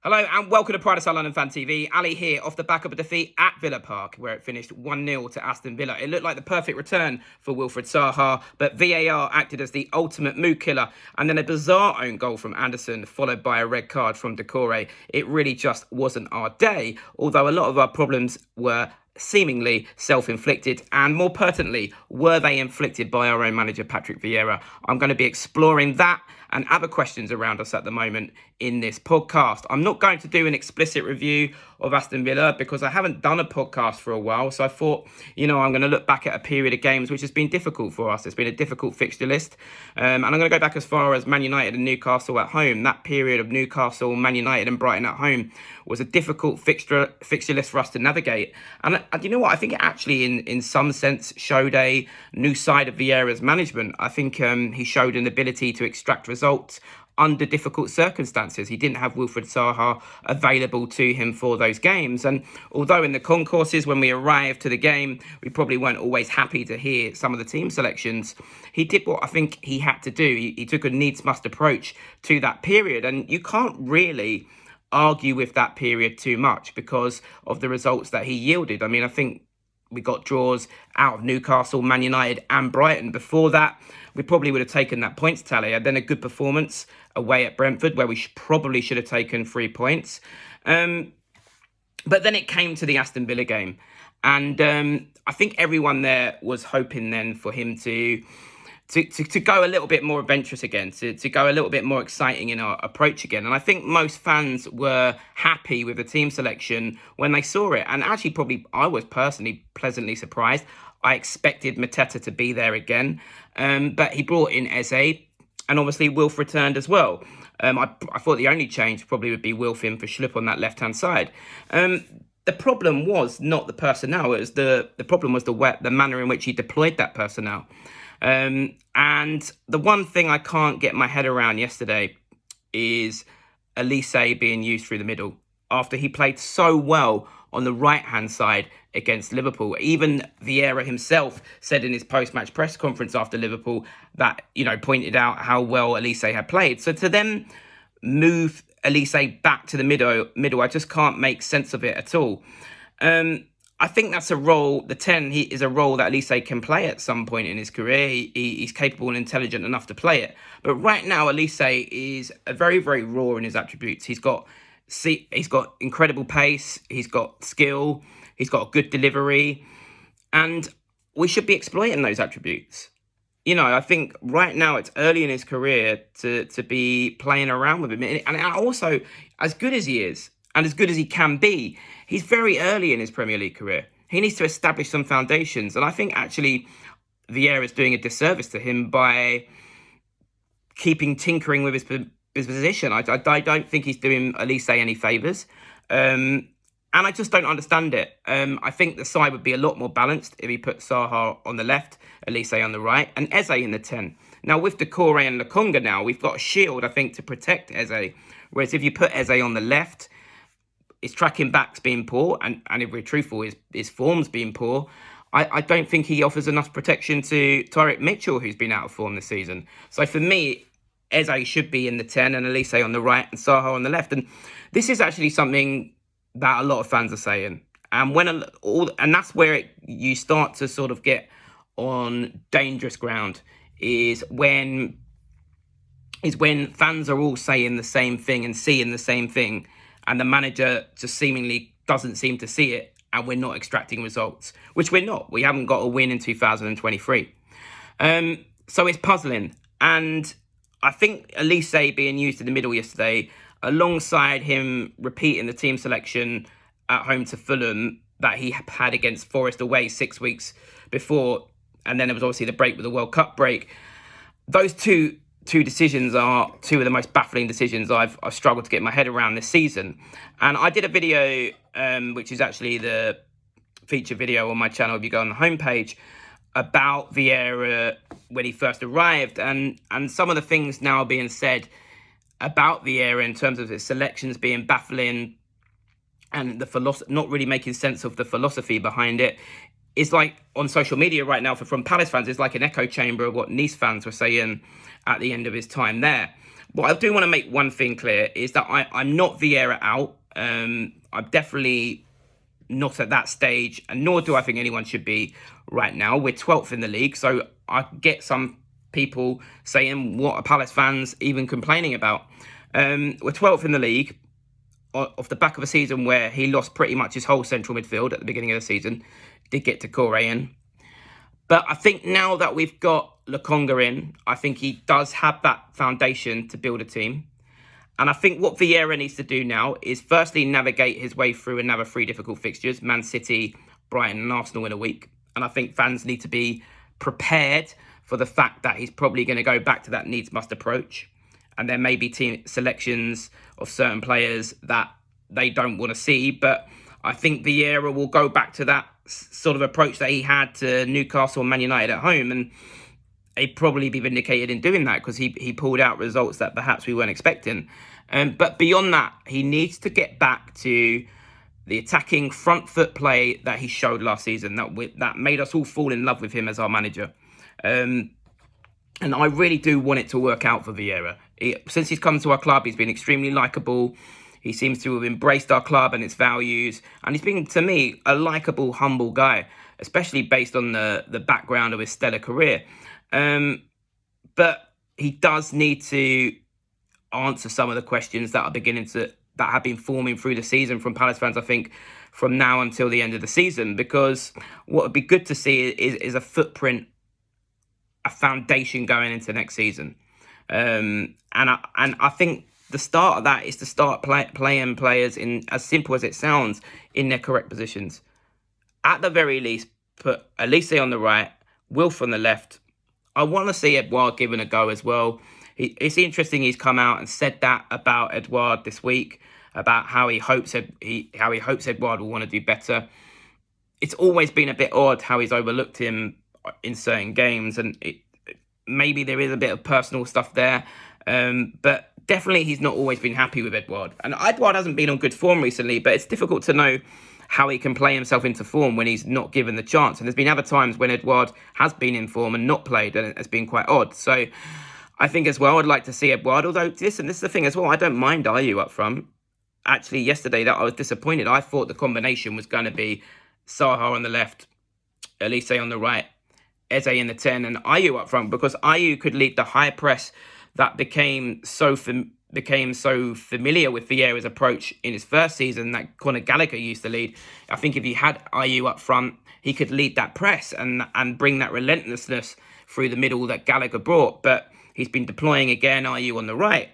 Hello and welcome to Pride of South London Fan TV. Ali here off the back of a defeat at Villa Park where it finished 1-0 to Aston Villa. It looked like the perfect return for Wilfried Zaha, but VAR acted as the ultimate mood killer, and then a bizarre own goal from Anderson followed by a red card from Decore. It really just wasn't our day, although a lot of our problems were seemingly self-inflicted, and more pertinently, were they inflicted by our own manager Patrick Vieira? I'm going to be exploring that and other questions around us at the moment in this podcast. I'm not going to do an explicit review of Aston Villa because I haven't done a podcast for a while. So I thought, I'm going to look back at a period of games which has been difficult for us. It's been a difficult fixture list. And I'm going to go back as far as Man United and Newcastle at home. That period of Newcastle, Man United and Brighton at home was a difficult fixture list for us to navigate. And you know what? I think it actually, in some sense, showed a new side of Vieira's management. I think he showed an ability to extract results under difficult circumstances. He didn't have Wilfried Zaha available to him for those games. And although in the concourses, when we arrived to the game, we probably weren't always happy to hear some of the team selections, he did what I think he had to do. He took a needs-must approach to that period. And you can't really argue with that period too much because of the results that he yielded. I mean, I think we got draws out of Newcastle, Man United and Brighton. Before that, we probably would have taken that points tally. And then a good performance away at Brentford, where we probably should have taken 3 points. But then it came to the Aston Villa game. And I think everyone there was hoping then for him to go a little bit more adventurous again, to go a little bit more exciting in our approach again. And I think most fans were happy with the team selection when they saw it. And actually, probably I was personally pleasantly surprised. I expected Mateta to be there again, but he brought in Eze, and obviously Wilf returned as well. I thought the only change probably would be Wilf in for Schlupp on that left-hand side. The problem was not the personnel. It was the problem was the manner in which he deployed that personnel. And the one thing I can't get my head around yesterday is Elise being used through the middle after he played so well on the right-hand side against Liverpool. Even Vieira himself said in his post-match press conference after Liverpool that, pointed out how well Elise had played. So to then move Elise back to the middle, I just can't make sense of it at all. I think that's a role, the 10 is a role that Elise can play at some point in his career. He's capable and intelligent enough to play it. But right now, Elise is very, very raw in his attributes. He's got incredible pace. He's got skill. He's got good delivery. And we should be exploiting those attributes. I think right now it's early in his career to be playing around with him. And also, as good as he is, and as good as he can be, he's very early in his Premier League career. He needs to establish some foundations. And I think actually Vieira is doing a disservice to him by tinkering with his position. I don't think he's doing Elise any favours. And I just don't understand it. I think the side would be a lot more balanced if he put Zaha on the left, Elise on the right, and Eze in the 10. Now, with Decore and Lokonga now, we've got a shield, I think, to protect Eze. Whereas if you put Eze on the left, his tracking back's being poor, and if we're truthful, his form's being poor. I don't think he offers enough protection to Tyrick Mitchell, who's been out of form this season. So for me, Eze should be in the 10 and Elise on the right and Zaha on the left. And this is actually something that a lot of fans are saying. And and that's where you start to sort of get on dangerous ground is when fans are all saying the same thing and seeing the same thing, and the manager just seemingly doesn't seem to see it, and we're not extracting results, which we're not. We haven't got a win in 2023. So it's puzzling. And I think Elise being used in the middle yesterday, alongside him repeating the team selection at home to Fulham that he had against Forest away 6 weeks before, and then there was obviously the break with the World Cup break. Those two decisions are two of the most baffling decisions I've struggled to get my head around this season. And I did a video, which is actually the feature video on my channel if you go on the homepage, about Vieira when he first arrived, and some of the things now being said about Vieira in terms of his selections being baffling and the not really making sense of the philosophy behind it. It's like on social media right now from Palace fans, it's like an echo chamber of what Nice fans were saying at the end of his time there. But I do want to make one thing clear, is that I'm not Vieira out. I'm definitely not at that stage, and nor do I think anyone should be right now. We're 12th in the league, so I get some people saying, what are Palace fans even complaining about? We're 12th in the league off the back of a season where he lost pretty much his whole central midfield at the beginning of the season. Did get to Corre in. But I think now that we've got Lokonga in, I think he does have that foundation to build a team. And I think what Vieira needs to do now is firstly navigate his way through another 3 difficult fixtures: Man City, Brighton and Arsenal in a week. And I think fans need to be prepared for the fact that he's probably going to go back to that needs-must approach. And there may be team selections of certain players that they don't want to see. But I think Vieira will go back to that sort of approach that he had to Newcastle and Man United at home. And he'd probably be vindicated in doing that, because he pulled out results that perhaps we weren't expecting. But beyond that, he needs to get back to the attacking front foot play that he showed last season, that made us all fall in love with him as our manager. And I really do want it to work out for Vieira. Since he's come to our club, he's been extremely likeable. He seems to have embraced our club and its values. And he's been, to me, a likeable, humble guy, especially based on the background of his stellar career. But he does need to answer some of the questions that have been forming through the season from Palace fans, I think, from now until the end of the season. Because what would be good to see is a footprint, a foundation going into next season. And I think the start of that is to start playing players, in, as simple as it sounds, in their correct positions. At the very least, put Elise on the right, Wilf on the left. I want to see Edouard given a go as well. It's interesting he's come out and said that about Edouard this week, about how he hopes Edouard will want to do better. It's always been a bit odd how he's overlooked him in certain games, and maybe there is a bit of personal stuff there. But definitely he's not always been happy with Edouard. And Edouard hasn't been on good form recently, but it's difficult to know how he can play himself into form when he's not given the chance. And there's been other times when Edouard has been in form and not played, and it's been quite odd. So I think as well, I'd like to see Edouard, although this is the thing as well, I don't mind Ayew up front. Actually, yesterday that I was disappointed. I thought the combination was going to be Zaha on the left, Elise on the right, Eze in the 10 and Ayew up front, because Ayew could lead the high press that became so familiar with Vieira's approach in his first season that Conor Gallagher used to lead. I think if he had Ayew up front, he could lead that press and bring that relentlessness through the middle that Gallagher brought. But he's been deploying again Ayew on the right.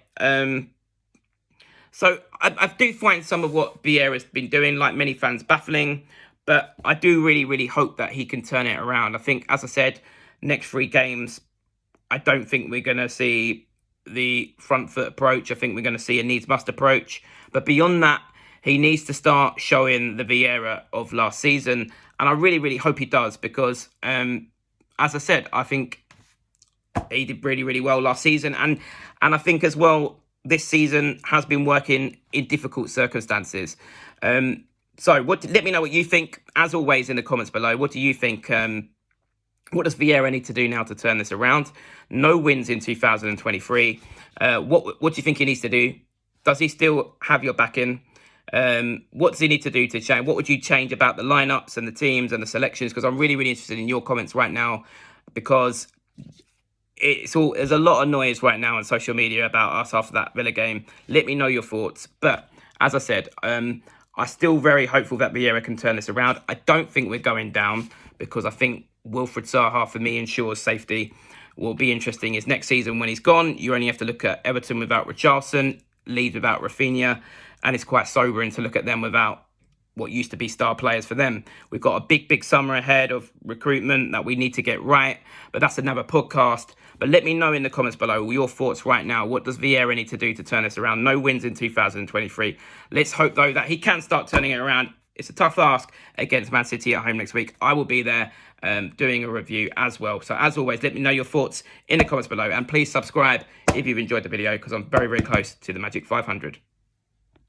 So I do find some of what Vieira's been doing, like many fans, baffling. But I do really, really hope that he can turn it around. I think, as I said, next 3 games, I don't think we're going to see the front foot approach. I think we're going to see a needs-must approach. But beyond that, he needs to start showing the Vieira of last season. And I really, really hope he does, because, as I said, I think he did really, really well last season. And I think as well, this season has been working in difficult circumstances. So let me know what you think, as always, in the comments below. What do you think? What does Vieira need to do now to turn this around? No wins in 2023. What do you think he needs to do? Does he still have your backing? What does he need to do to change? What would you change about the lineups and the teams and the selections? Because I'm really, really interested in your comments right now, because there's a lot of noise right now on social media about us after that Villa game. Let me know your thoughts. But as I said, I'm still very hopeful that Vieira can turn this around. I don't think we're going down, because I think Wilfried Zaha, for me, ensures safety. Will be interesting is next season when he's gone. You only have to look at Everton without Richarlison, Leeds without Rafinha, and it's quite sobering to look at them without what used to be star players for them. We've got a big, big summer ahead of recruitment that we need to get right, but that's another podcast. But let me know in the comments below your thoughts right now. What does Vieira need to do to turn this around? No wins in 2023. Let's hope, though, that he can start turning it around. It's a tough ask against Man City at home next week. I will be there doing a review as well. So as always, let me know your thoughts in the comments below. And please subscribe if you've enjoyed the video, because I'm very, very close to the magic 500.